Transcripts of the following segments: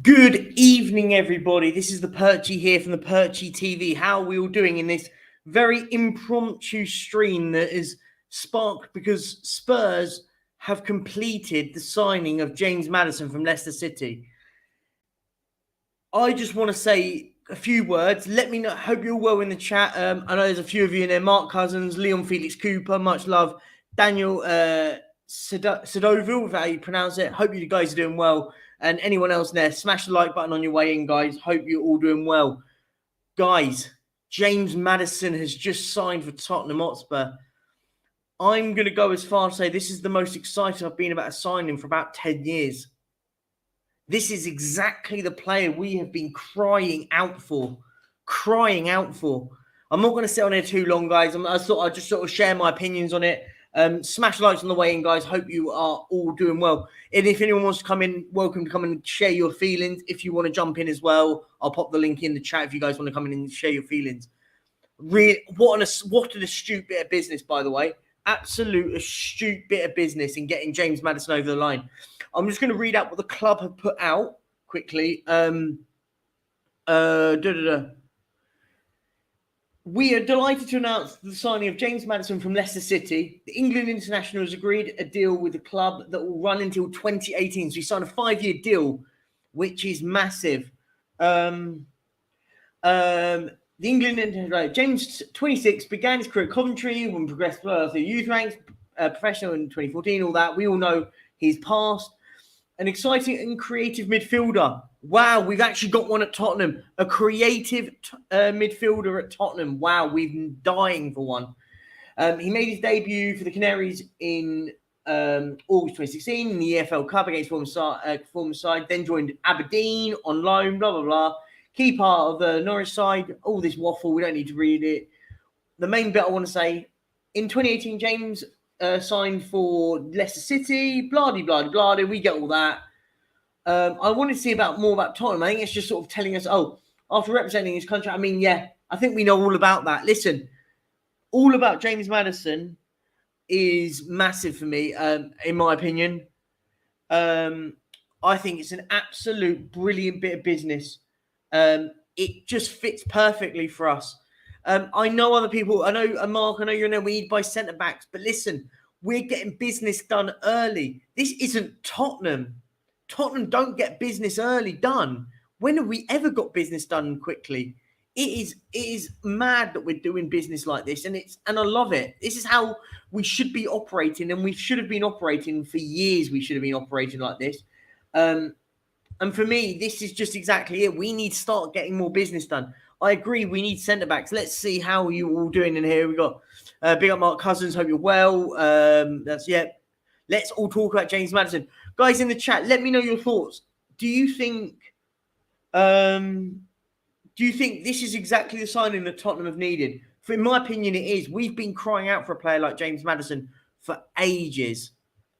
Good evening, everybody. This is the Perchy here from the Perchy TV. How are we all doing in this very impromptu stream that is sparked because Spurs have completed the signing of James Maddison from Leicester City? I just want to say a few words. Let me know. Hope you're well in the chat. I know there's a few of you in there. Mark Cousins, Leon Felix Cooper, much love. Daniel Sadoville, how you pronounce it. Hope you guys are doing well. And anyone else there, smash the like button on your way in, guys. Hope you're all doing well. Guys, James Maddison has just signed for Tottenham Hotspur. I'm going to go as far as say this is the most excited I've been about a signing for about 10 years. This is exactly the player we have been crying out for. I'm not going to sit on here too long, guys. I thought I'd just sort of share my opinions on it. Smash likes on the way in, guys. Hope you are all doing well. And if anyone wants to come in, welcome to come and share your feelings. If you want to jump in as well, I'll pop the link in the chat if you guys want to come in and share your feelings. What an astute bit of business, by the way. Absolute astute bit of business in getting James Maddison over the line. I'm just going to read out what the club have put out quickly. We are delighted to announce the signing of James Maddison from Leicester City. The England international has agreed a deal with the club that will run until 2018. So he signed a 5-year deal, which is massive. The England international, James, 26, began his career at Coventry when progressed through youth ranks, professional in 2014, all that. We all know his past. An exciting and creative midfielder. Wow, we've actually got one at Tottenham. A creative midfielder at Tottenham. Wow, we've been dying for one. He made his debut for the Canaries in August 2016 in the EFL Cup against former side. Then joined Aberdeen on loan, blah, blah, blah. Key part of the Norwich side. All this waffle, we don't need to read it. The main bit I want to say, in 2018, James signed for Leicester City, blah-de-blah-de-blah. We get all that. I wanted to see more about Tottenham. I think it's just sort of telling us, after representing his country, I think we know all about that. Listen, all about James Maddison is massive for me, in my opinion. I think it's an absolute brilliant bit of business. It just fits perfectly for us. I know other people. I know, Mark, I know you're in there. We need to buy centre-backs. But listen, we're getting business done early. This isn't Tottenham. Tottenham don't get business early done. When have we ever got business done quickly? It is mad that we're doing business like this. And I love it. This is how we should be operating. And we should have been operating for years. We should have been operating like this. And for me, this is just exactly it. We need to start getting more business done. I agree. We need centre-backs. Let's see how you all doing in here. We got big up Mark Cousins. Hope you're well. Let's all talk about James Maddison. Guys in the chat, let me know your thoughts. Do you think this is exactly the signing that Tottenham have needed? In my opinion, it is. We've been crying out for a player like James Maddison for ages.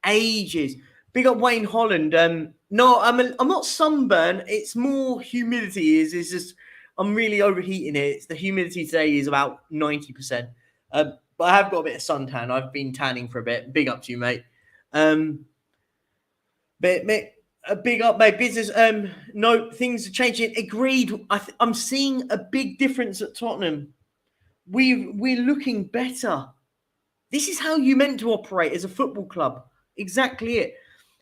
Big up Wayne Holland. No, I'm not sunburned. It's more humidity. It's just I'm really overheating it. The humidity today is about 90%. But I have got a bit of suntan. I've been tanning for a bit. Big up to you, mate. Big up, mate. Business. No, things are changing. Agreed. I'm seeing a big difference at Tottenham. We're looking better. This is how you meant to operate as a football club. Exactly it.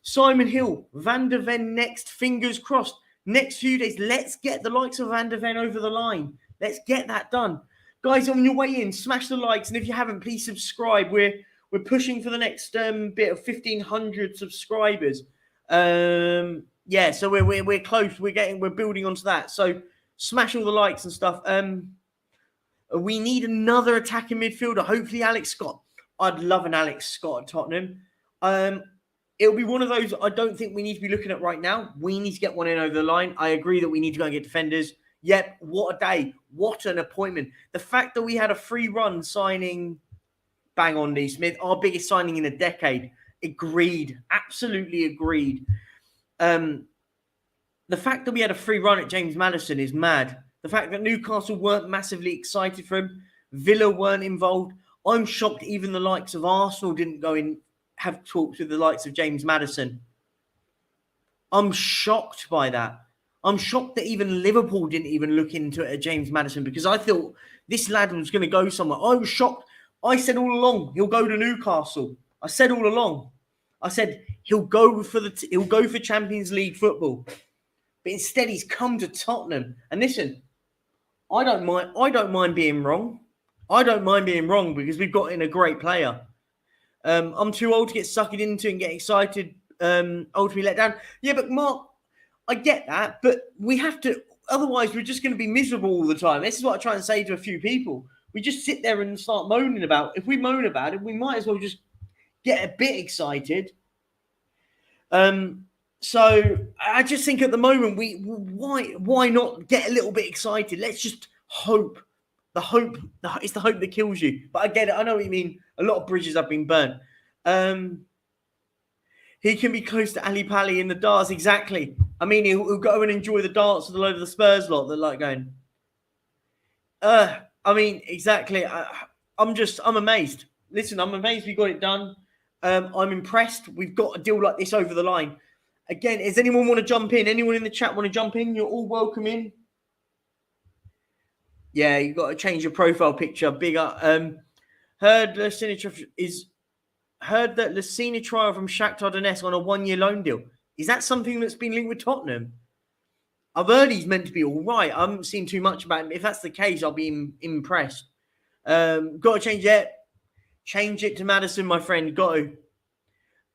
Simon Hill, Van der Ven next. Fingers crossed. Next few days, let's get the likes of Van der Ven over the line. Let's get that done. Guys, on your way in, smash the likes. And if you haven't, please subscribe. We're pushing for the next bit of 1,500 subscribers. So we're close. We're building onto that. So smash all the likes and stuff. We need another attacking midfielder. Hopefully Alex Scott. I'd love an Alex Scott at Tottenham. It'll be one of those I don't think we need to be looking at right now. We need to get one in over the line. I agree that we need to go and get defenders. Yep, what a day. What an appointment. The fact that we had a free run signing, bang on, Lee Smith, our biggest signing in a decade. Agreed. Absolutely agreed. The fact that we had a free run at James Maddison is mad. The fact that Newcastle weren't massively excited for him. Villa weren't involved. I'm shocked even the likes of Arsenal didn't go in, have talks with the likes of James Maddison. I'm shocked by that. I'm shocked that even Liverpool didn't even look into it at James Maddison, because I thought this lad was going to go somewhere. I was shocked. I said all along he'll go to Newcastle. I said all along. I said he'll go for Champions League football, but instead he's come to Tottenham. And listen, I don't mind being wrong. I don't mind being wrong because we've got in a great player. I'm too old to get sucked into and get excited. Old to be let down. Yeah, but Mark, I get that, but we have to. Otherwise, we're just going to be miserable all the time. This is what I try and say to a few people. We just sit there and start moaning about. If we moan about it, we might as well just get a bit excited. So I just think at the moment why not get a little bit excited? Let's just hope. It's the hope that kills you. But I get it. I know what you mean. A lot of bridges have been burnt. He can be close to Ali Pali in the darts. Exactly. I mean, he'll go and enjoy the darts with a load of the Spurs lot that like going. I mean, exactly. I'm amazed. Listen, I'm amazed we got it done. I'm impressed. We've got a deal like this over the line. Again, does anyone want to jump in? Anyone in the chat want to jump in? You're all welcome in. Yeah, you've got to change your profile picture. Big up. Heard that Lassina trial from Shakhtar Donetsk on a 1-year loan deal. Is that something that's been linked with Tottenham? I've heard he's meant to be all right. I haven't seen too much about him. If that's the case, I'll be impressed. Got to change it. Change it to Maddison, my friend. Got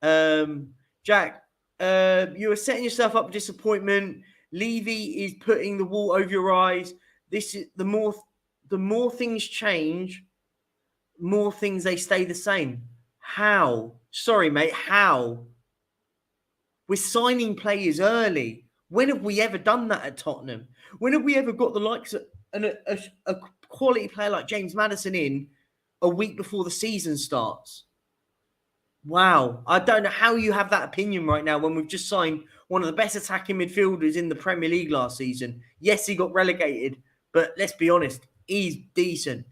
to. Jack, you are setting yourself up for disappointment. Levy is putting the wall over your eyes. This is the more things change, more things they stay the same. How? Sorry, mate. How? We're signing players early. When have we ever done that at Tottenham? When have we ever got the likes of a quality player like James Maddison in a week before the season starts? Wow. I don't know how you have that opinion right now when we've just signed one of the best attacking midfielders in the Premier League last season. Yes, he got relegated, but let's be honest, he's decent.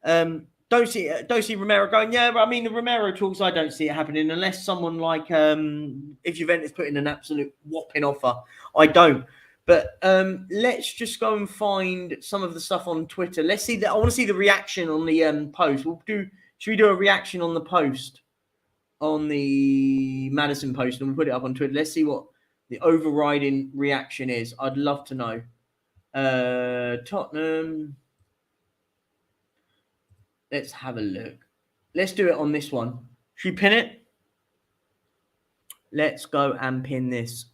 Don't see Romero going, yeah, but I mean, the Romero talks, I don't see it happening unless someone like, if Juventus put in an absolute whopping offer. I don't. But let's just go and find some of the stuff on Twitter. Let's see that. I want to see the reaction on the post. Should we do a reaction on the post? On the Maddison post, and we'll put it up on Twitter. Let's see what the overriding reaction is. I'd love to know. Tottenham. Let's have a look. Let's do it on this one. Should we pin it? Let's go and pin this.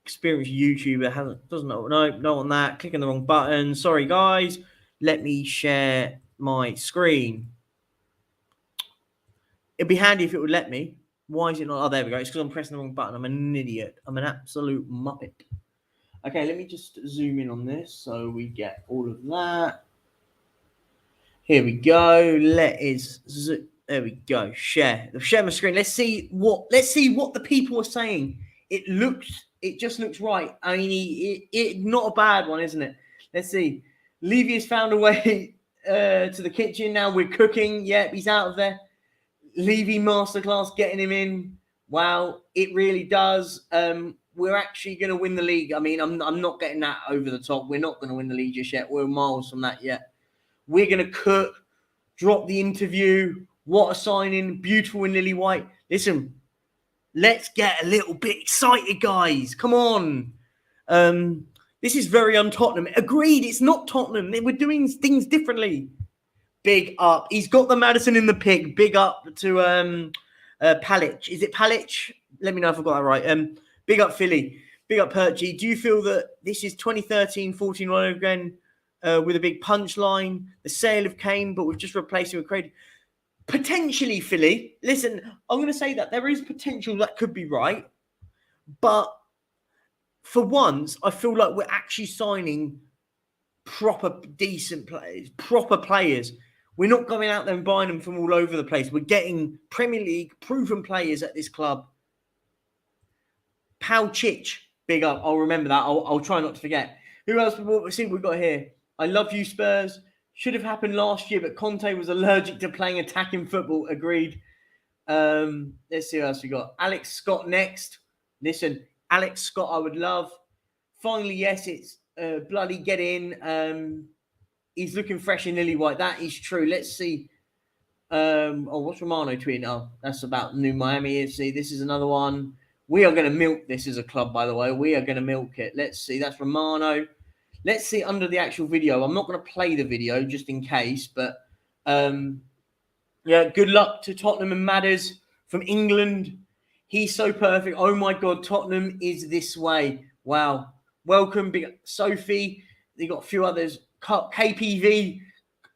Experienced YouTuber doesn't know. No on that. Clicking the wrong button. Sorry, guys. Let me share my screen. It'd be handy if it would let me. Why is it not? Oh, there we go. It's because I'm pressing the wrong button. I'm an idiot. I'm an absolute muppet. Okay, let me just zoom in on this so we get all of that. Here we go. There we go. Share my screen. Let's see what the people are saying. It just looks right. I mean, it not a bad one, isn't it? Let's see. Levy has found a way to the kitchen. Now we're cooking. Yep, he's out of there. Levy masterclass, getting him in. Wow, it really does. We're actually going to win the league. I mean, I'm not getting that over the top. We're not going to win the league just yet. We're miles from that yet. We're going to cook, drop the interview. What a signing. Beautiful in lily white. Listen, let's get a little bit excited, guys. Come on. This is very un-Tottenham. Agreed, it's not Tottenham. We're doing things differently. Big up. He's got the Maddison in the pick. Big up to Palic. Is it Palic? Let me know if I got that right. Big up Philly. Big up Perchy. Do you feel that this is 2013-14 all over again with a big punchline? The sale of Kane, but we've just replaced him with Craig. Potentially, Philly. Listen, I'm going to say that there is potential that could be right. But for once, I feel like we're actually signing proper, decent players, proper players. We're not going out there and buying them from all over the place. We're getting Premier League proven players at this club. Pal Chich, big up. I'll remember that. I'll try not to forget. Who else? We'll see what we've got here. I love you, Spurs. Should have happened last year, but Conte was allergic to playing attacking football. Agreed. Let's see what else we got. Alex Scott next. Listen, Alex Scott, I would love. Finally, yes, it's bloody get in. He's looking fresh in lily white. That is true. Let's see. What's Romano tweeting? Oh, that's about New Miami. Let's see. This is another one. We are going to milk this as a club, by the way. We are going to milk it. Let's see. That's Romano. Let's see under the actual video. I'm not going to play the video just in case, but yeah, good luck to Tottenham and Maddison from England. He's so perfect. Oh my God, Tottenham is this way. Wow. Welcome, big Sophie. They got a few others. KPV,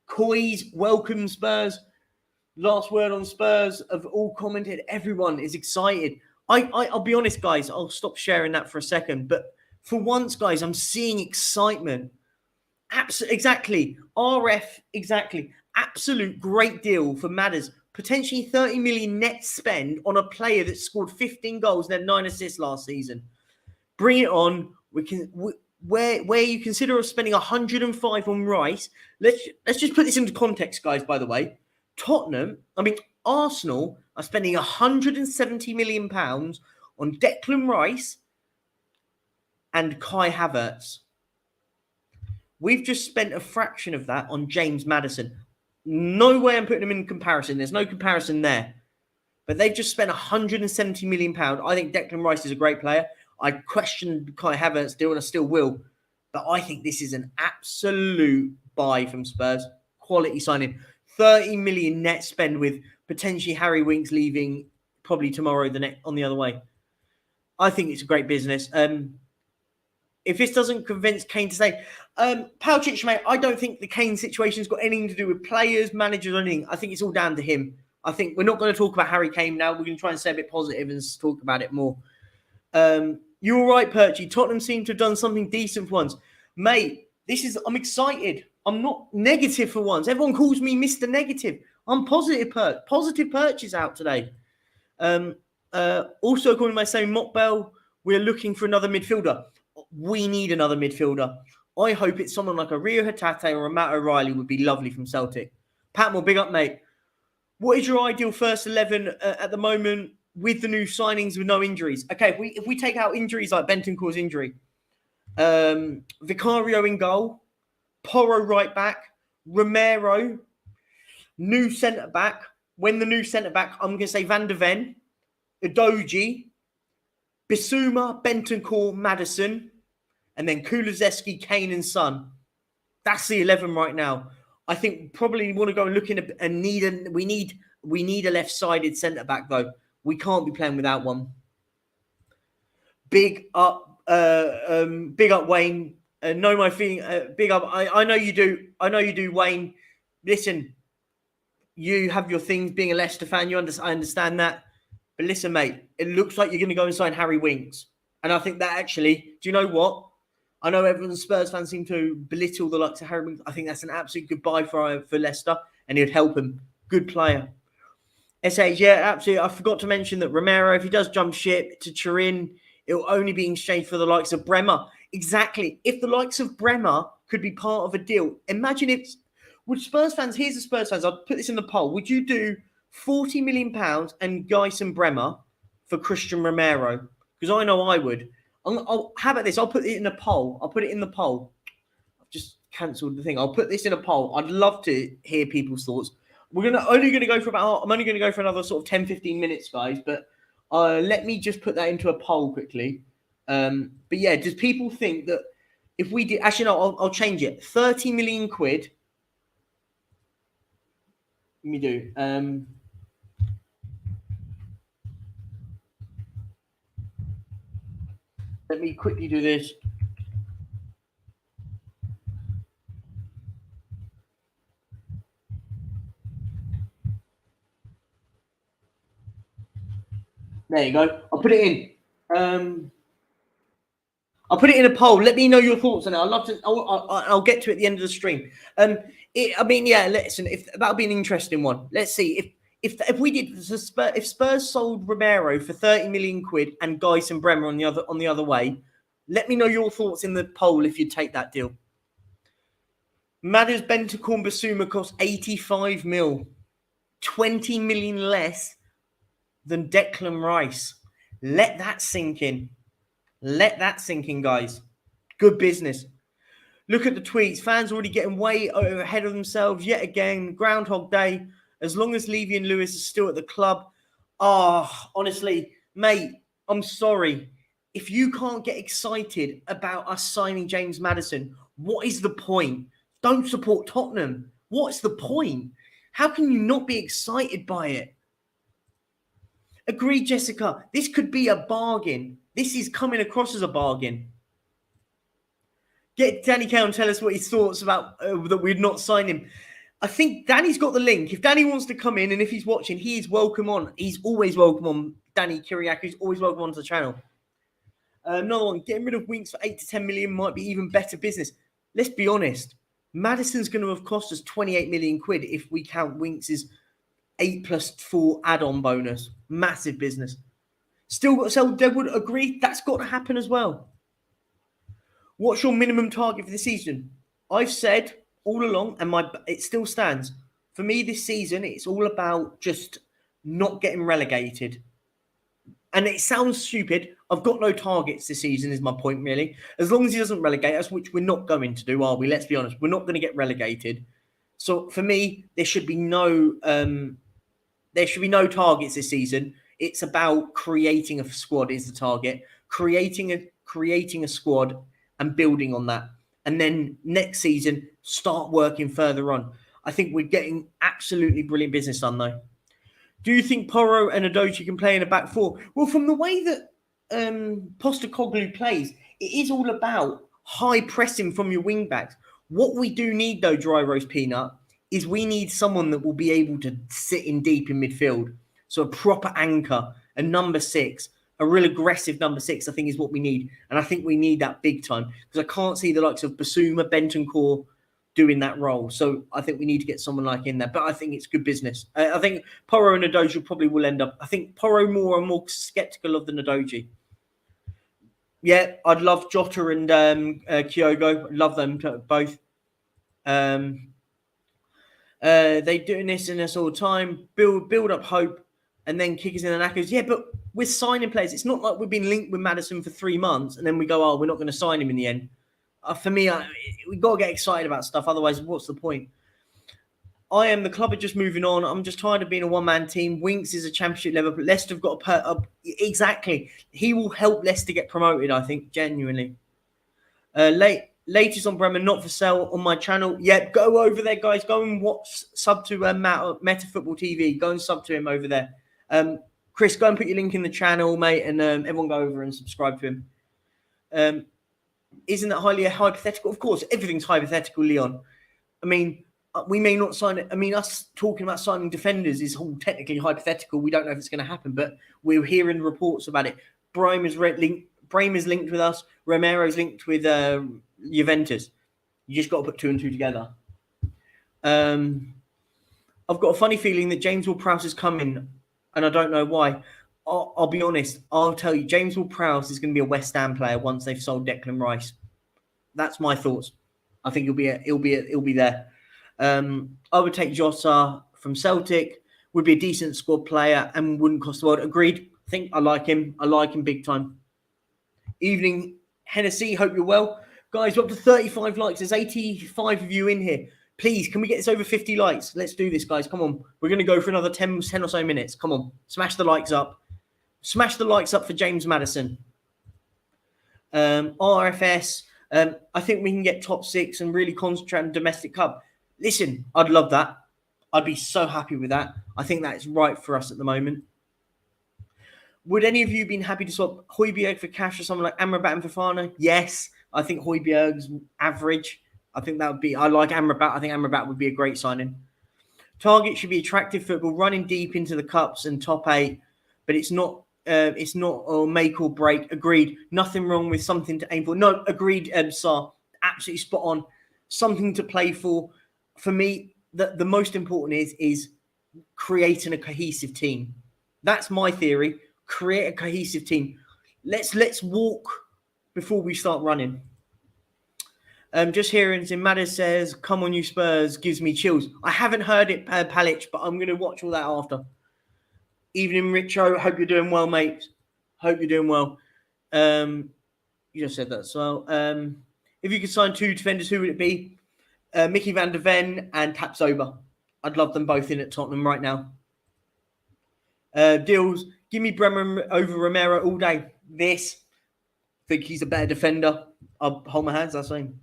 Coys, welcome Spurs. Last word on Spurs have all commented. Everyone is excited. I'll be honest, guys. I'll stop sharing that for a second. But for once, guys, I'm seeing excitement. Exactly. RF, exactly. Absolute great deal for Maddison. Potentially 30 million net spend on a player that scored 15 goals and had 9 assists last season. Bring it on. Where you consider us spending 105 on Rice. Let's just put this into context, guys. By the way, Arsenal are spending 170 million pounds on Declan Rice and Kai Havertz. We've just spent a fraction of that on James Maddison. No way I'm putting them in comparison. There's no comparison there. But they've just spent 170 million pounds. I think Declan Rice is a great player. I questioned Kai Havertz still, and I still will. But I think this is an absolute buy from Spurs. Quality signing. 30 million net spend with potentially Harry Winks leaving probably tomorrow on the other way. I think it's a great business. If this doesn't convince Kane to say, Palcic, mate, I don't think the Kane situation's got anything to do with players, managers, or anything. I think it's all down to him. I think we're not going to talk about Harry Kane now. We're going to try and stay a bit positive and talk about it more. You're all right, Perchy. Tottenham seem to have done something decent for once. Mate, I'm excited. I'm not negative for once. Everyone calls me Mr. Negative. I'm positive. Positive Perch is out today. Also, according to my same Mockbell, we're looking for another midfielder. We need another midfielder. I hope it's someone like a Rio Hatate or a Matt O'Reilly would be lovely from Celtic. Patmore, big up, mate. What is your ideal first 11 at the moment with the new signings with no injuries? Okay, if we take out injuries like Bentancur's injury, Vicario in goal, Porro right back, Romero, new centre back. When the new centre back, I'm going to say Van der Ven, Udogie, Bissouma, Bentancur, Maddison, and then Kulusevski, Kane, and Son. That's the 11 right now. I think probably want to go and look in we need a left-sided centre back though. We can't be playing without one. Big up, Wayne. Know my feeling. Big up. I know you do. I know you do, Wayne. Listen, you have your things. Being a Leicester fan, I understand that. But listen, mate, it looks like you're going to go and sign Harry Winks, and I think that actually, do you know what? I know everyone Spurs fans seem to belittle the likes of Harry Winks. I think that's an absolute good buy for Leicester, and it would help him. Good player. SH, yeah, absolutely. I forgot to mention that Romero, if he does jump ship to Turin, it will only be in exchange for the likes of Bremer. Exactly. If the likes of Bremer could be part of a deal, imagine would Spurs fans, here's the Spurs fans, I'll put this in the poll. Would you do £40 million and Geisen Bremer for Christian Romero? Because I know I would. How about this? I'll put it in a poll. I'll put it in the poll. I've just cancelled the thing. I'll put this in a poll. I'd love to hear people's thoughts. I'm only going to go for another sort of 10, 15 minutes, guys. But let me just put that into a poll quickly. But yeah, does people think that if we did... Actually, no, I'll change it. 30 million quid. Let me do... Let me quickly do this. There you go. I'll put it in. I'll put it in a poll. Let me know your thoughts on it. I'd love to. I'll get to it at the end of the stream. Listen. If that'll be an interesting one. Let's see if we did. If Spurs sold Romero for 30 million quid and Geisen Bremer on the other way, let me know your thoughts in the poll if you'd take that deal. Madders Bentancur Basuma cost 85 mil, 20 million less than Declan Rice. Let that sink in. Let that sink in, guys. Good business. Look at the tweets. Fans already getting way ahead of themselves yet again. Groundhog Day. As long as Levy and Lewis are still at the club. Honestly, mate, I'm sorry. If you can't get excited about us signing James Maddison, what is the point? Don't support Tottenham. What's the point? How can you not be excited by it? Agreed, Jessica. This could be a bargain. This is coming across as a bargain. Get Danny Cow and tell us what his thoughts about that we'd not sign him. I think Danny's got the link. If Danny wants to come in and if he's watching, he is welcome on. He's always welcome on. Danny Kiriakou is always welcome onto the channel. Another one, getting rid of Winks for 8 to 10 million might be even better business. Let's be honest. Maddison's going to have cost us 28 million quid if we count Winks' 8+4 add-on bonus. Massive business. Still got to sell Deadwood. Agreed. That's got to happen as well. What's your minimum target for the season? I've said all along, and it still stands. For me this season, it's all about just not getting relegated. And it sounds stupid. I've got no targets this season is my point, really. As long as he doesn't relegate us, which we're not going to do, are we? Let's be honest. We're not going to get relegated. So for me, there should be no targets this season. It's about creating a squad is the target. Creating a squad and building on that. And then next season, start working further on. I think we're getting absolutely brilliant business done, though. Do you think Porro and Udogie can play in a back four? Well, from the way that Postecoglou plays, it is all about high pressing from your wing backs. What we do need, though, Dry Roast Peanut, is we need someone that will be able to sit in deep in midfield. So a proper anchor, a number 6, a real aggressive number 6, I think is what we need. And I think we need that big time because I can't see the likes of Basuma, Bentancur doing that role. So I think we need to get someone like in there. But I think it's good business. I think Porro and Udogie probably will end up. I think Porro I'm more sceptical of than Udogie. Yeah, I'd love Jota and Kyogo. Love them both. They doing this in us all the time. Build up hope and then kick us in the knackers. Yeah, but we're signing players. It's not like we've been linked with Maddison for 3 months and then we go, we're not going to sign him in the end. For me, we've got to get excited about stuff. Otherwise, what's the point? The club are just moving on. I'm just tired of being a one-man team. Winks is a championship level, but Leicester have got exactly. He will help Leicester get promoted, I think, genuinely. Latest on Bremen, not for sale on my channel. Yeah, go over there, guys. Go and sub to Meta Football TV. Go and sub to him over there. Chris, go and put your link in the channel, mate, and everyone go over and subscribe to him. Isn't that highly hypothetical? Of course, everything's hypothetical, Leon. I mean, we may not sign it. I mean, us talking about signing defenders is all technically hypothetical. We don't know if it's going to happen, but we're hearing reports about it. Brahim is linked with us. Romero's linked with Juventus. You just got to put 2 and 2 together. I've got a funny feeling that James Ward-Prowse is coming, and I don't know why. I'll be honest. I'll tell you, James Ward-Prowse is going to be a West Ham player once they've sold Declan Rice. That's my thoughts. I think he'll be there. I would take Jota from Celtic. Would be a decent squad player and wouldn't cost the world. Agreed. I think I like him. I like him big time. Evening, Hennessy. Hope you're well, guys. We're up to 35 likes. There's 85 of you in here. Please, can we get this over 50 likes? Let's do this, guys. Come on. We're going to go for another 10 or so minutes. Come on. Smash the likes up. Smash the likes up for James Maddison. RFS. I think we can get top 6 and really concentrate on domestic cup. Listen, I'd love that. I'd be so happy with that. I think that's right for us at the moment. Would any of you been happy to swap Højbjerg for cash or someone like Amrabat and Fofana? Yes. I think Højbjerg's average. I like Amrabat. I think Amrabat would be a great signing. Target should be attractive football, running deep into the cups and top 8, but it's not make or break. Agreed. Nothing wrong with something to aim for. No, agreed, Sar. Absolutely spot on. Something to play for. For me, the most important is creating a cohesive team. That's my theory. Create a cohesive team. Let's walk before we start running. Just hearing Maddison says, "Come on, you Spurs," gives me chills. I haven't heard it, Palic, but I'm going to watch all that after. Evening, Richo. Hope you're doing well, mate. Hope you're doing well. You just said that as well. If you could sign 2 defenders, who would it be? Mickey van der Ven and Tapsoba. I'd love them both in at Tottenham right now. Deals. Give me Bremer over Romero all day. This. Think he's a better defender. I'll hold my hands. That's saying.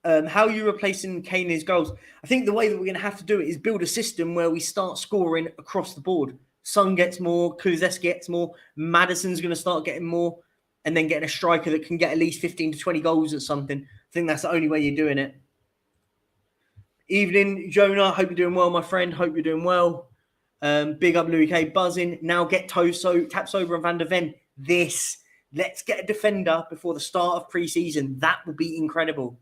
How are you replacing Kane in his goals? I think the way that we're going to have to do it is build a system where we start scoring across the board. Son gets more, Kulusevski gets more, Maddison's going to start getting more, and then getting a striker that can get at least 15 to 20 goals at something. I think that's the only way you're doing it. Evening, Jonah. Hope you're doing well, my friend. Hope you're doing well. Big up Louis K. Buzzing. Now get Tapsoba and Van der Ven. Let's get a defender before the start of pre-season. That would be incredible.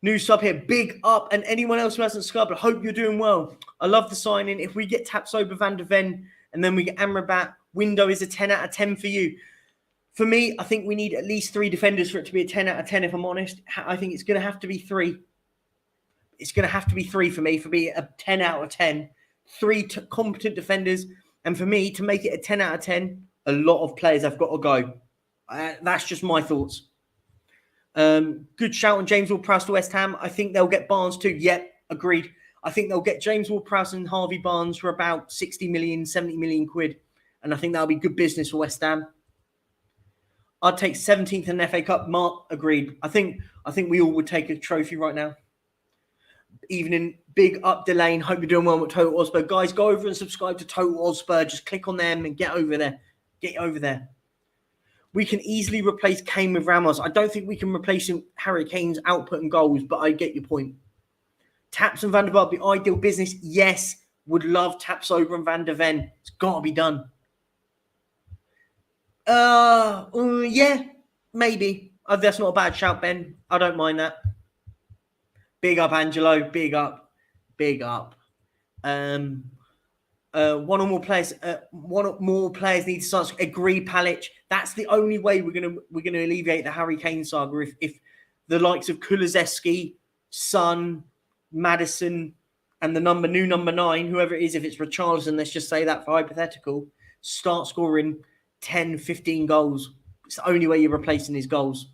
New sub here, big up, and anyone else who hasn't subbed, I hope you're doing well. I love the signing. If we get Tapsoba, Van der Ven, and then we get Amrabat, window is a 10 out of 10 for you. For me, I think we need at least 3 defenders for it to be a 10 out of 10, if I'm honest. I think it's going to have to be 3. It's going to have to be 3 for me, for me, a 10 out of 10. 3 competent defenders, and for me, to make it a 10 out of 10, a lot of players have got to go. That's just my thoughts. Good shout on James Ward-Prowse to West Ham. I think they'll get Barnes too. Yep, agreed. I think they'll get James Ward-Prowse and Harvey Barnes for about 60 million, 70 million quid. And I think that'll be good business for West Ham. I'd take 17th in the FA Cup. Mark, agreed. I think we all would take a trophy right now. Evening, big up Delane. Hope you're doing well with Total Hotspur. Guys, go over and subscribe to Total Hotspur. Just click on them and get over there. Get over there. We can easily replace Kane with Ramos. I don't think we can replace Harry Kane's output and goals, but I get your point. Taps and Van der Vaart be ideal business. Yes, would love Tapsoba and Van der Ven. It's got to be done. Yeah, maybe. That's not a bad shout, Ben. I don't mind that. Big up, Angelo. Big up. Big up. One or more players need to start. Agree, Palic. That's the only way we're gonna alleviate the Harry Kane saga. If the likes of Kulusevski, Son, Maddison, and the new number 9, whoever it is, if it's Richarlison, let's just say that for hypothetical, start scoring 10, 15 goals. It's the only way you're replacing his goals.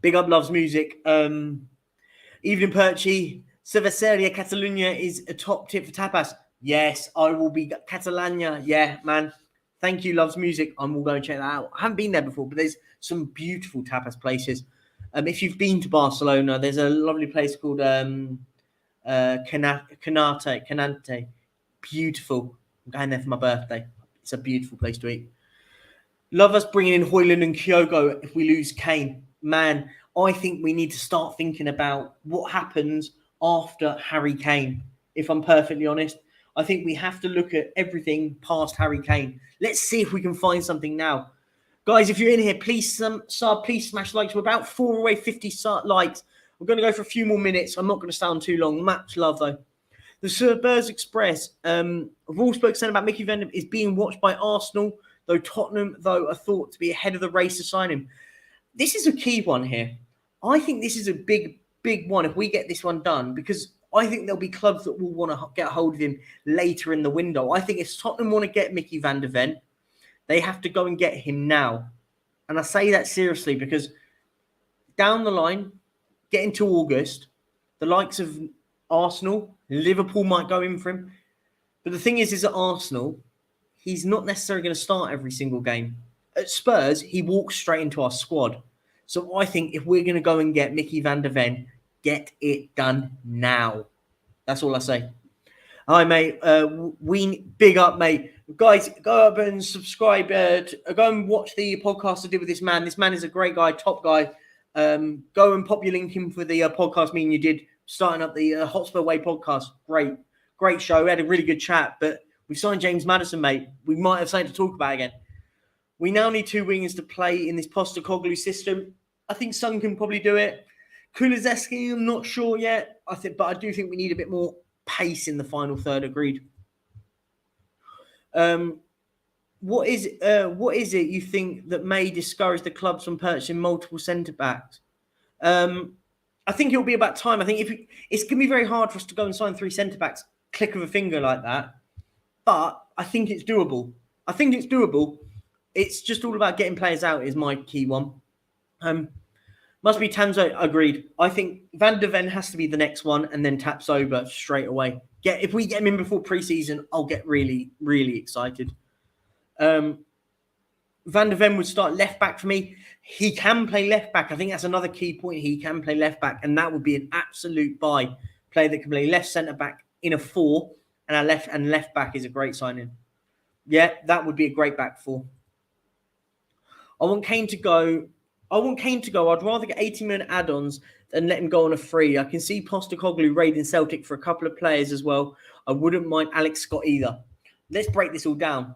Big up, loves music. Evening Perchy. Cerveceria Catalunya is a top tip for tapas. Yes, I will be Catalonia. Yeah, man. Thank you, loves music. I will go and check that out. I haven't been there before, but there's some beautiful tapas places. If you've been to Barcelona, there's a lovely place called Canante. Beautiful. I'm going there for my birthday. It's a beautiful place to eat. Love us bringing in Højlund and Kyogo if we lose Kane. Man, I think we need to start thinking about what happens after Harry Kane, if I'm perfectly honest. I think we have to look at everything past Harry Kane. Let's see if we can find something now. Guys, if you're in here, please please smash likes. We're about 4 away, 50 likes. We're going to go for a few more minutes. I'm not going to stay on too long. Much love, though. The Spurs Express, Wolfsburg saying about Mickey Van is being watched by Arsenal, though Tottenham, are thought to be ahead of the race to sign him. This is a key one here. I think this is a big one if we get this one done, because I think there'll be clubs that will want to get a hold of him later in the window. I think if Tottenham want to get Mickey Van der Ven, they have to go and get him now. And I say that seriously because down the line, getting to August, the likes of Arsenal, Liverpool might go in for him. But the thing is at Arsenal, he's not necessarily going to start every single game. At Spurs, he walks straight into our squad. So I think if we're going to go and get Mickey Van der Ven, get it done now. That's all I say. Hi, mate. Big up, mate. Guys, go up and subscribe. Go and watch the podcast I did with this man. This man is a great guy, top guy. Go and pop your link in for the podcast me and you did, starting up the Hotspur Way podcast. Great show. We had a really good chat, but we signed James Maddison, mate. We might have something to talk about again. We now need 2 wingers to play in this Postecoglou system. I think Son can probably do it. Kulusevski, I'm not sure yet. But I do think we need a bit more pace in the final third. Agreed. What is it you think that may discourage the clubs from purchasing multiple centre backs? I think it'll be about time. I think it's going to be very hard for us to go and sign 3 centre backs, click of a finger like that. but I think it's doable. It's just all about getting players out is my key one. Must be Tanzo, agreed. I think Van de Ven has to be the next one, and then Tapsoba straight away. If we get him in before preseason, I'll get really, really excited. Van de Ven would start left back for me. He can play left back. I think that's another key point. He can play left back, and that would be an absolute buy. Player that can play left centre back in a 4, and left back is a great signing. Yeah, that would be a great back 4. I want Kane to go. I'd rather get 80 million add-ons than let him go on a free. I can see Postecoglou raiding Celtic for a couple of players as well. I wouldn't mind Alex Scott either. Let's break this all down.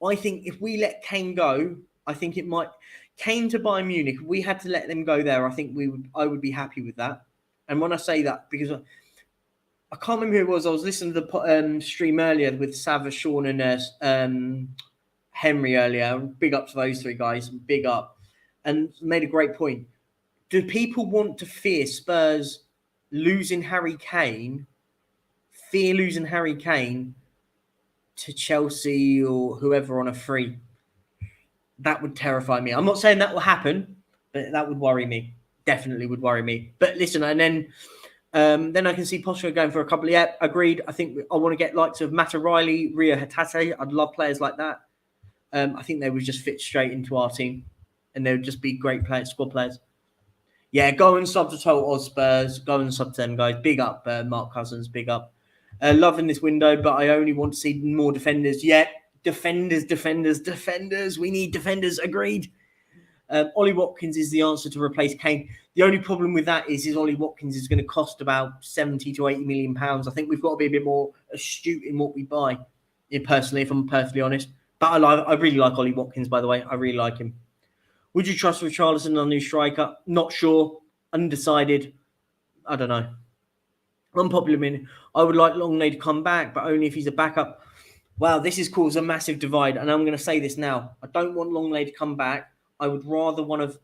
I think if we let Kane go, I think it might... Kane to Bayern Munich, if we had to let them go there, I would be happy with that. And when I say that, because I can't remember who it was. I was listening to the stream earlier with Sava, Sean and Henry earlier. Big up to those 3 guys. Big up. And made a great point. Do people want to fear Spurs losing Harry Kane? Fear losing Harry Kane to Chelsea or whoever on a free? That would terrify me. I'm not saying that will happen, but that would worry me. Definitely would worry me. But listen, and then I can see Postecoglou going for a couple. Yeah, agreed. I think I want to get likes of Matt O'Reilly, Rio Hatate. I'd love players like that. I think they would just fit straight into our team. And they would just be great players, squad players. Yeah, go and sub to Total Oz Spurs. Go and sub to them, guys. Big up, Mark Cousins. Big up. Loving this window, but I only want to see more defenders. Yeah, defenders. We need defenders. Agreed. Ollie Watkins is the answer to replace Kane. The only problem with that is Ollie Watkins is going to cost about 70 to 80 million pounds. I think we've got to be a bit more astute in what we buy. Personally, if I'm perfectly honest. But I really like Ollie Watkins, by the way. I really like him. Would you trust Richarlison, our new striker? Not sure. Undecided. I don't know. Unpopular opinion. I would like Longley to come back, but only if he's a backup. Wow, this has caused a massive divide, and I'm going to say this now. I don't want Longley to come back. I would rather one of...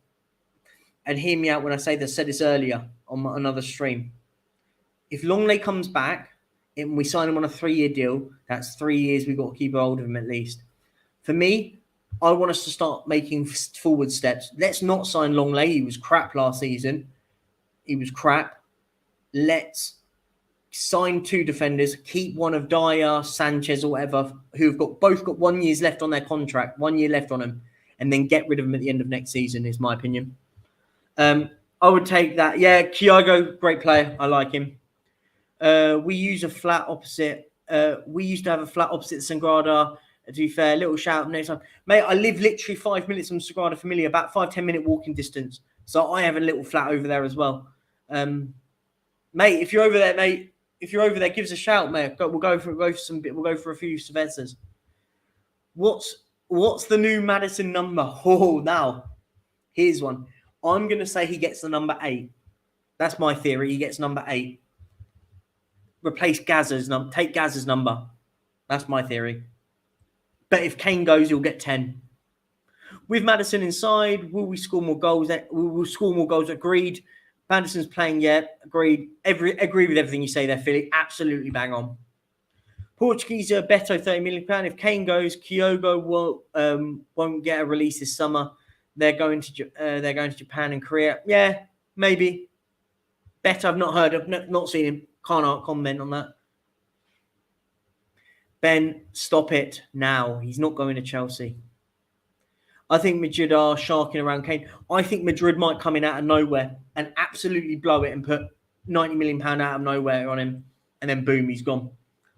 And hear me out when I say this. I said this earlier on another stream. If Longley comes back and we sign him on a 3-year deal, that's 3 years we've got to keep hold of him at least. For me, I want us to start making forward steps. Let's not sign Longley. He was crap last season. Let's sign 2 defenders. Keep one of Dyer, Sanchez, or whatever, who've both got 1 year left on their contract, 1 year left on them, and then get rid of them at the end of next season, is my opinion. I would take that. Yeah, Kyogo, great player. I like him. We use a flat opposite. We used to have a flat opposite Sangrada. To be fair, little shout next time. Mate, I live literally 5 minutes from Sagrada Familia, about 5-10 minute walking distance. So I have a little flat over there as well. Mate, if you're over there, give us a shout, mate. We'll go for a few Sylvesters. What's the new Maddison number? Oh, now, here's one. I'm going to say he gets the number 8. That's my theory. He gets number 8. Replace Gazza's number. Take Gazza's number. That's my theory. But if Kane goes, he'll get 10. With Maddison inside, will we score more goals? We will score more goals. Agreed. Maddison's playing yet. Agreed. Agree with everything you say there, Philly. Absolutely bang on. Portuguese are Beto, £30 million. If Kane goes, Kyogo won't get a release this summer. They're going to Japan and Korea. Yeah, maybe. Beto, I've not heard of, not seen him. Can't comment on that. Ben, stop it now. He's not going to Chelsea. I think Madrid are sharking around Kane. I think Madrid might come in out of nowhere and absolutely blow it and put £90 million out of nowhere on him. And then boom, he's gone.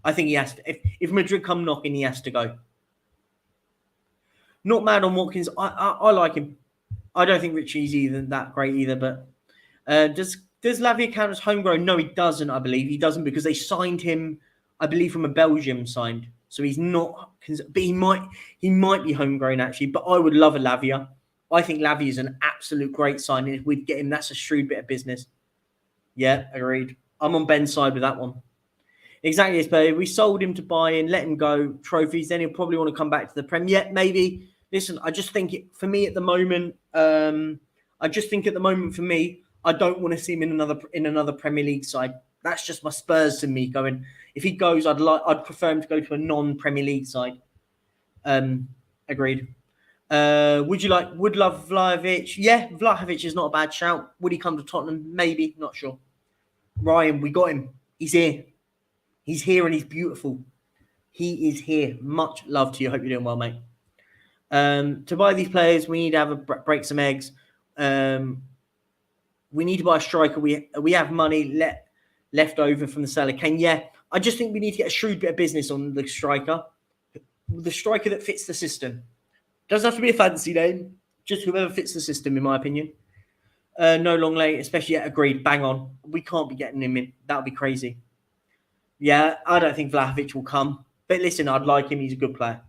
I think he has to. If Madrid come knocking, he has to go. Not mad on Watkins. I like him. I don't think Richie's either that great either. But does Lavia count as homegrown? No, he doesn't, I believe. He doesn't because they signed him, I believe, from a Belgium signed. So he's not, but he might be homegrown actually. But I would love a Lavia. I think Lavia is an absolute great signing. If we'd get him, that's a shrewd bit of business. Yeah, agreed. I'm on Ben's side with that one. Exactly, but if we sold him to Bayern, let him go, trophies, then he'll probably want to come back to the Prem. Yeah, maybe. Listen, I just think for me at the moment, I don't want to see him in another Premier League side. That's just my Spurs to me going. If he goes, I'd prefer him to go to a non-Premier League side. Agreed. Would love Vlahovic? Yeah, Vlahovic is not a bad shout. Would he come to Tottenham? Maybe, not sure. Ryan, we got him. He's here. He's here and he's beautiful. He is here. Much love to you. Hope you're doing well, mate. To buy these players, we need to have break some eggs. We need to buy a striker. We have money left over from the seller. Yeah, I just think we need to get a shrewd bit of business on the striker that fits the system. Doesn't have to be a fancy name, just whoever fits the system, in my opinion. No long late, especially agreed. Bang on. We can't be getting him in. That would be crazy. Yeah, I don't think Vlahovic will come. But listen, I'd like him. He's a good player.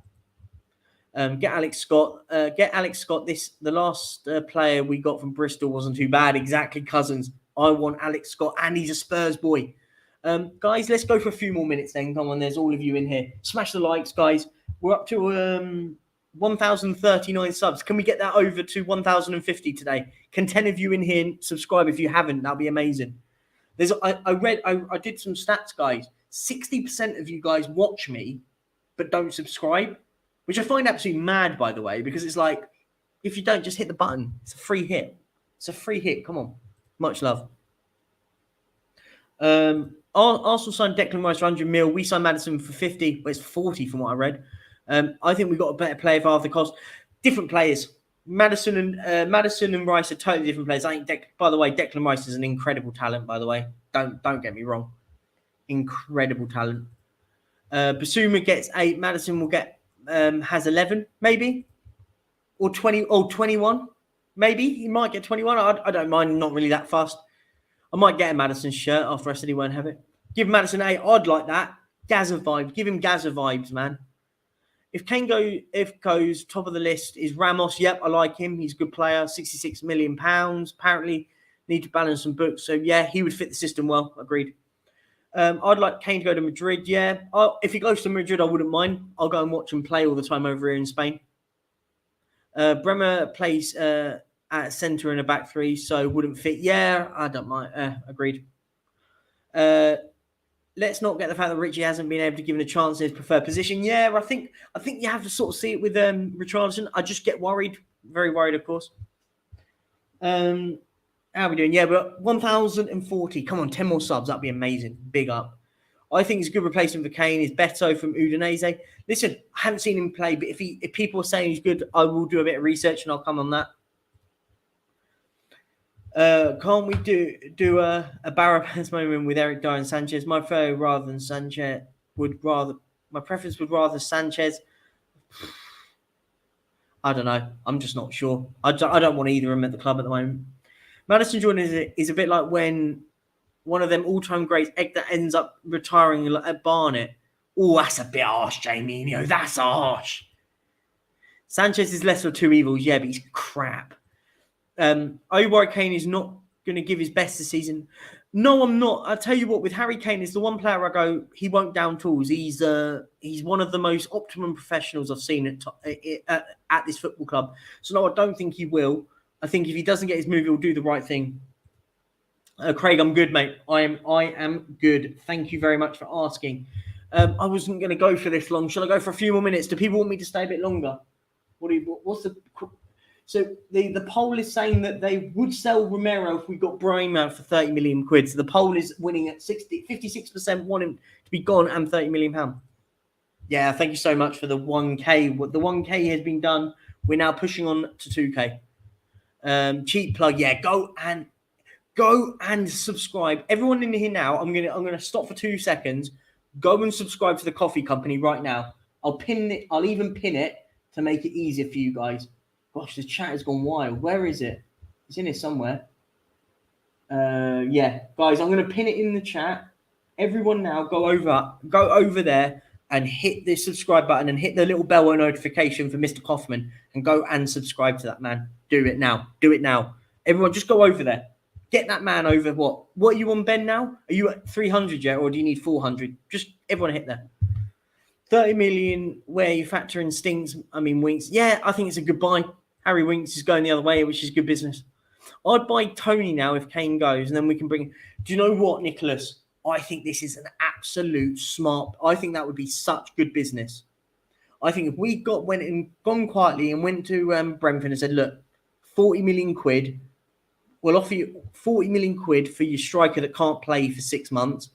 Get Alex Scott. The last player we got from Bristol wasn't too bad. Exactly, Cousins. I want Alex Scott, and he's a Spurs boy. Guys, let's go for a few more minutes then. Come on, there's all of you in here. Smash the likes, guys. We're up to 1,039 subs. Can we get that over to 1,050 today? Can 10 of you in here subscribe if you haven't? That'll be amazing. I did some stats, guys. 60% of you guys watch me, but don't subscribe, which I find absolutely mad, by the way, because it's like, if you don't, just hit the button. It's a free hit. Come on. Much love. Arsenal signed Declan Rice for 100 mil. We signed Maddison for 50, but it's 40 from what I read. I think we've got a better player for half the cost. Different players. Maddison and Rice are totally different players. By the way, Declan Rice is an incredible talent, by the way. Don't get me wrong. Incredible talent. Basuma gets 8. Maddison will get has 11, maybe. Or 20 or 21. Maybe. He might get 21. I don't mind, not really that fast. I might get a Maddison shirt after I said he won't have it. Give Maddison 8. I'd like that. Gaza vibes. Give him Gaza vibes, man. If Kane goes top of the list is Ramos. Yep, I like him. He's a good player. £66 million. Apparently need to balance some books. So, yeah, he would fit the system well. Agreed. I'd like Kane to go to Madrid. Yeah. If he goes to Madrid, I wouldn't mind. I'll go and watch him play all the time over here in Spain. Bremer plays at centre in a back three, so wouldn't fit. Yeah, I don't mind. Agreed. Let's not get the fact that Richie hasn't been able to give him a chance in his preferred position. Yeah, I think you have to sort of see it with Richarlison. I just get worried, very worried, of course. How are we doing? Yeah, but 1,040. Come on, 10 more subs. That'd be amazing. Big up. I think it's a good replacement for Kane. Is Beto from Udinese. Listen, I haven't seen him play, but if people are saying he's good, I will do a bit of research and I'll come on that. Can't we do a Barabas moment with Eric Dyer and Sanchez? My preference would rather Sanchez. I don't know. I'm just not sure. I don't want either of them at the club at the moment. Maddison Jordan is a bit like when one of them all-time greats, Egg, ends up retiring at Barnet. Oh, that's a bit harsh, Jamie. That's harsh. Sanchez is less of two evils, yeah, but he's crap. Harry Kane is not going to give his best this season. No, I'm not. I'll tell you what, with Harry Kane, is the one player I go, he won't down tools. He's one of the most optimum professionals I've seen at this football club. So no, I don't think he will. I think if he doesn't get his move, he'll do the right thing. Craig, I'm good, mate. I am good. Thank you very much for asking. I wasn't going to go for this long. Shall I go for a few more minutes? Do people want me to stay a bit longer? So the poll is saying that they would sell Romero if we got Brahim out for 30 million quid. So the poll is winning at 56% want him to be gone and 30 million pounds. Yeah, thank you so much for the 1K. The 1K has been done. We're now pushing on to 2K. Cheap plug, yeah. Go and subscribe. Everyone in here now, I'm gonna stop for 2 seconds. Go and subscribe to the coffee company right now. I'll even pin it to make it easier for you guys. Gosh, the chat has gone wild. Where is it? It's in here somewhere. Yeah, guys, I'm going to pin it in the chat. Everyone now go over there and hit the subscribe button and hit the little bell notification for Mr. Kaufman and go and subscribe to that man. Do it now. Everyone, just go over there. Get that man over. What are you on, Ben, now? Are you at 300 yet, or do you need 400? Just everyone hit there. 30 million where you factor in Winks. Yeah, I think it's a good buy. Harry Winks is going the other way, which is good business. I'd buy Tony now if Kane goes, and then we can bring... Do you know what, Nicholas? I think this is an absolute smart. I think that would be such good business. I think if we gone quietly and went to Brentford and said, look, 40 million quid, we'll offer you 40 million quid for your striker that can't play for 6 months.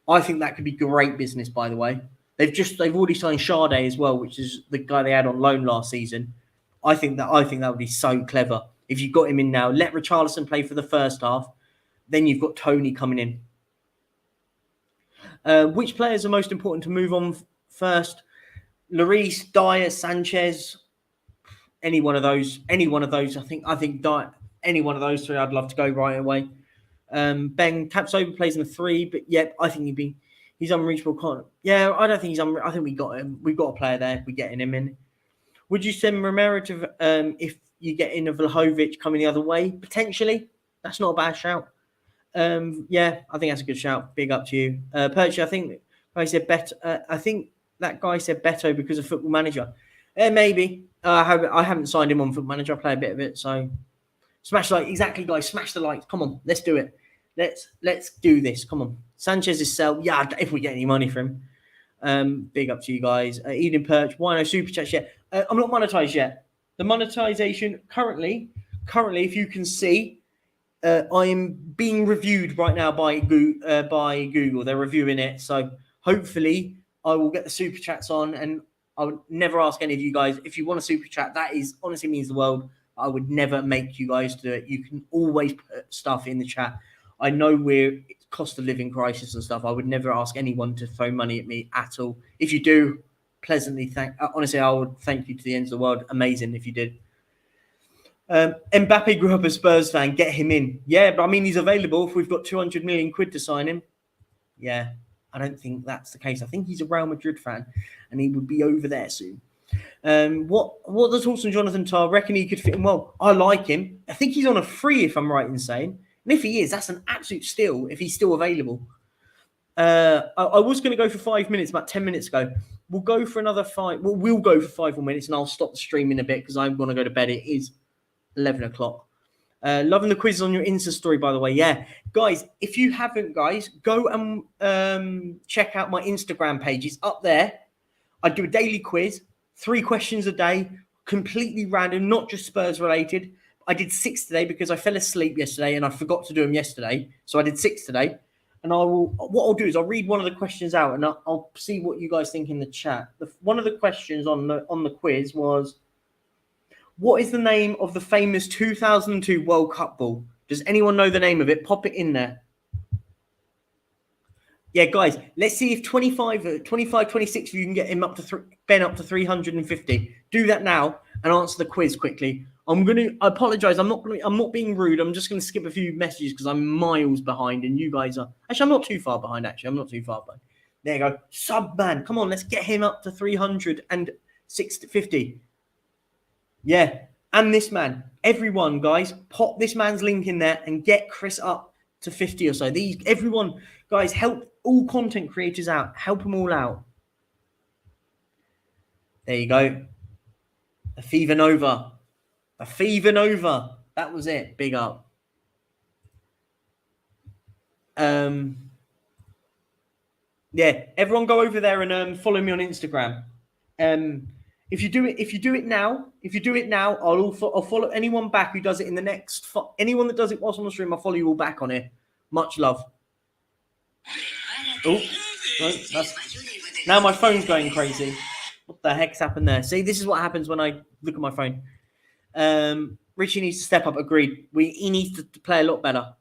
I think that could be great business, by the way. They've already signed Sade as well, which is the guy they had on loan last season. I think that would be so clever. If you got him in now, let Richarlison play for the first half, then you've got Tony coming in. Which players are most important to move on first? Lloris, Dyer, Sanchez, any one of those. I think any one of those three I'd love to go right away. Ben Tapsoba plays in the 3, but I think he's unreachable. I don't think he's I think we've got him. We've got a player there. We're getting him in. Would you send Romero to if you get in a Vlahovic coming the other way? Potentially. That's not a bad shout. I think that's a good shout. Big up to you. Perchy, I think I said Beto. I think that guy said Beto because of Football Manager. Maybe. I haven't signed him on Football Manager. I play a bit of it, so smash the like. Exactly, guys. Smash the likes. Come on, let's do it. Let's do this. Come on. Sanchez is sell. Yeah, if we get any money from him. Big up to you guys. Eden Perch. Why no super chats yet? I'm not monetized yet. The monetization currently, if you can see, I am being reviewed right now by Google. They're reviewing it, so hopefully I will get the super chats on. And I would never ask any of you guys if you want a super chat. That is honestly means the world. I would never make you guys do it. You can always put stuff in the chat. I know we're cost of living crisis and stuff. I would never ask anyone to throw money at me at all. If you do, honestly, I would thank you to the ends of the world. Amazing if you did. Mbappe grew up a Spurs fan. Get him in. Yeah, but I mean, he's available if we've got 200 million quid to sign him. Yeah, I don't think that's the case. I think he's a Real Madrid fan and he would be over there soon. What does Horson Jonathan Tarr reckon he could fit in well? I like him. I think he's on a free, if I'm right in saying. And if he is, that's an absolute steal if he's still available. I was going to go for 5 minutes about 10 minutes ago. We'll go for another 5. We'll go for 5 more minutes and I'll stop the stream in a bit because I'm going to go to bed. It is 11 o'clock. Loving the quiz on your Insta story, by the way. Yeah. Guys, if you haven't, guys, go and check out my Instagram page. It's up there. I do a daily quiz, 3 questions a day, completely random, not just Spurs related. I did 6 today because I fell asleep yesterday and I forgot to do them yesterday. So I did 6 today. And what I'll do is I'll read one of the questions out and I'll see what you guys think in the chat. One of the questions on the quiz was, what is the name of the famous 2002 World Cup ball? Does anyone know the name of it? Pop it in there. Yeah, guys, let's see if 25, 26 of you can get him up to Ben up to 350. Do that now and answer the quiz quickly. I apologize. I'm not being rude. I'm just going to skip a few messages because I'm miles behind and you guys are. Actually, I'm not too far behind, I'm not too far behind. There you go. Subman. Come on, let's get him up to 350. Yeah. And this man. Everyone, guys, pop this man's link in there and get Chris up to 50 or so. Everyone, guys, help all content creators out. Help them all out. There you go. The Fever Nova. The Fever Nova. That was it. Big up. Yeah, everyone go over there and follow me on Instagram. If you do it now, I'll follow anyone back who does it in the next. Anyone that does it whilst on the stream, I'll follow you all back on it. Much love. Oh, now my phone's going crazy. What the heck's happened there? See, this is what happens when I look at my phone. Richie needs to step up. Agreed. He needs to play a lot better.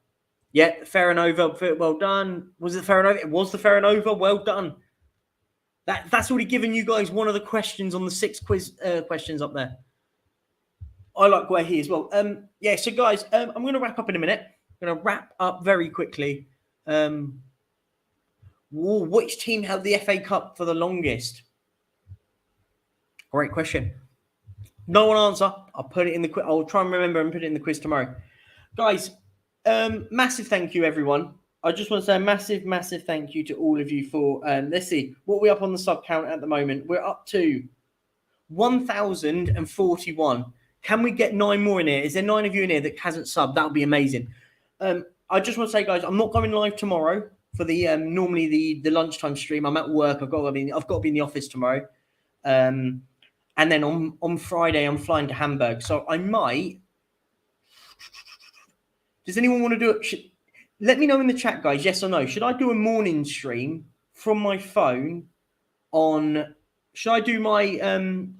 Yeah, Ferranova, well done. Was it Ferranova? It was the Ferranova. Well done. That's already given you guys one of the questions on the 6 quiz questions up there. I like where he is well. Yeah, so guys, I'm going to wrap up in a minute. I'm going to wrap up very quickly. Which team held the FA Cup for the longest? Great question. No one answer. I'll put it in the quiz. I'll try and remember and put it in the quiz tomorrow. Guys, massive thank you, everyone. I just want to say a massive, massive thank you to all of you for, let's see, what are we up on the sub count at the moment? We're up to 1,041. Can we get 9 more in here? Is there 9 of you in here that hasn't subbed? That would be amazing. I just want to say, guys, I'm not going live tomorrow. for the normally the lunchtime stream. I'm at work. I've got to be in the office tomorrow. And then on Friday I'm flying to Hamburg. So I might. Does anyone want to do it? Let me know in the chat, guys. Yes or no? Should I do a morning stream from my phone on? Should I do my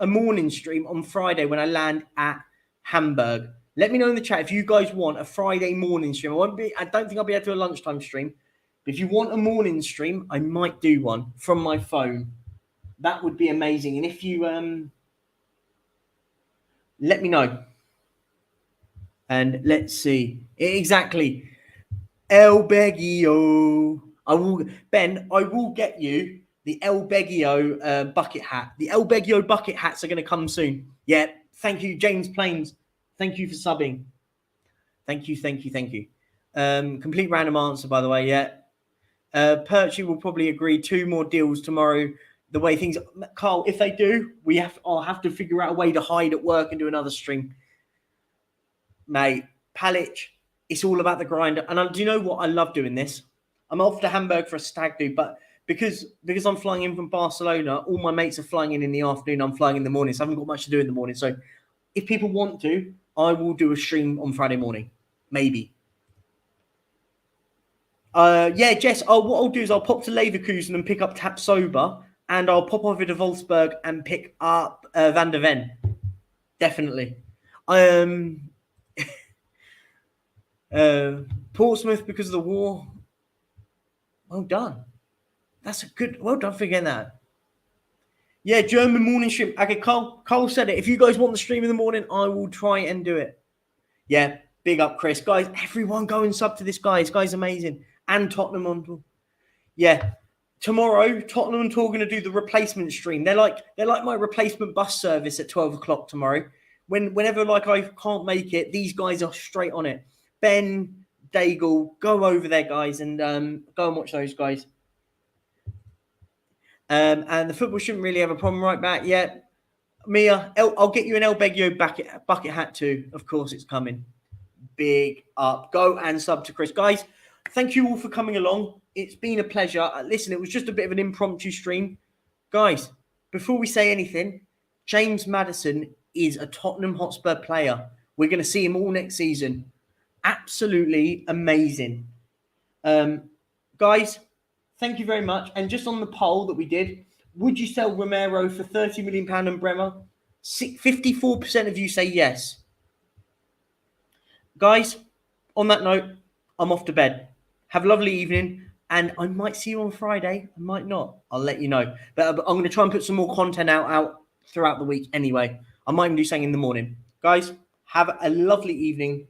a morning stream on Friday when I land at Hamburg? Let me know in the chat if you guys want a Friday morning stream. I don't think I'll be able to do a lunchtime stream. But if you want a morning stream, I might do one from my phone. That would be amazing. And if you let me know. And let's see. Exactly. El Beggio. I will get you the El Beggio bucket hat. The El Beggio bucket hats are going to come soon. Yeah. Thank you, James Plains. Thank you for subbing. Thank you. Complete random answer, by the way. Yeah. Perchy will probably agree 2 more deals tomorrow. The way things, Carl, if they do, I'll have to figure out a way to hide at work and do another stream. Mate, Palic, it's all about the grind. And do you know what? I love doing this. I'm off to Hamburg for a stag do, but because I'm flying in from Barcelona, all my mates are flying in the afternoon. I'm flying in the morning, so I haven't got much to do in the morning. So if people want to, I will do a stream on Friday morning, maybe. Yeah, Jess. What I'll do is I'll pop to Leverkusen and pick up Tapsoba, and I'll pop over to Wolfsburg and pick up Van der Ven. Definitely. Portsmouth because of the war. Well done. Well done for getting that. Yeah, German morning stream. Okay, Cole said it. If you guys want the stream in the morning, I will try and do it. Yeah, big up, Chris. Guys, everyone go and sub to this guy. This guy's amazing. And Tottenham on. Yeah. Tomorrow, Tottenham and Tor are going to do the replacement stream. They're like my replacement bus service at 12 o'clock tomorrow. Whenever I can't make it, these guys are straight on it. Ben, Daigle, go over there, guys, and go and watch those guys. And the football shouldn't really have a problem right back yet. Mia, I'll get you an El Beggio bucket hat too. Of course, it's coming. Big up. Go and sub to Chris. Guys, thank you all for coming along. It's been a pleasure. Listen, it was just a bit of an impromptu stream. Guys, before we say anything, James Maddison is a Tottenham Hotspur player. We're going to see him all next season. Absolutely amazing. Guys, thank you very much. And just on the poll that we did, would you sell Romero for £30 million and Bremer? 54% of you say yes. Guys, on that note, I'm off to bed. Have a lovely evening. And I might see you on Friday. I might not. I'll let you know. But I'm going to try and put some more content out throughout the week anyway. I might even do something in the morning. Guys, have a lovely evening.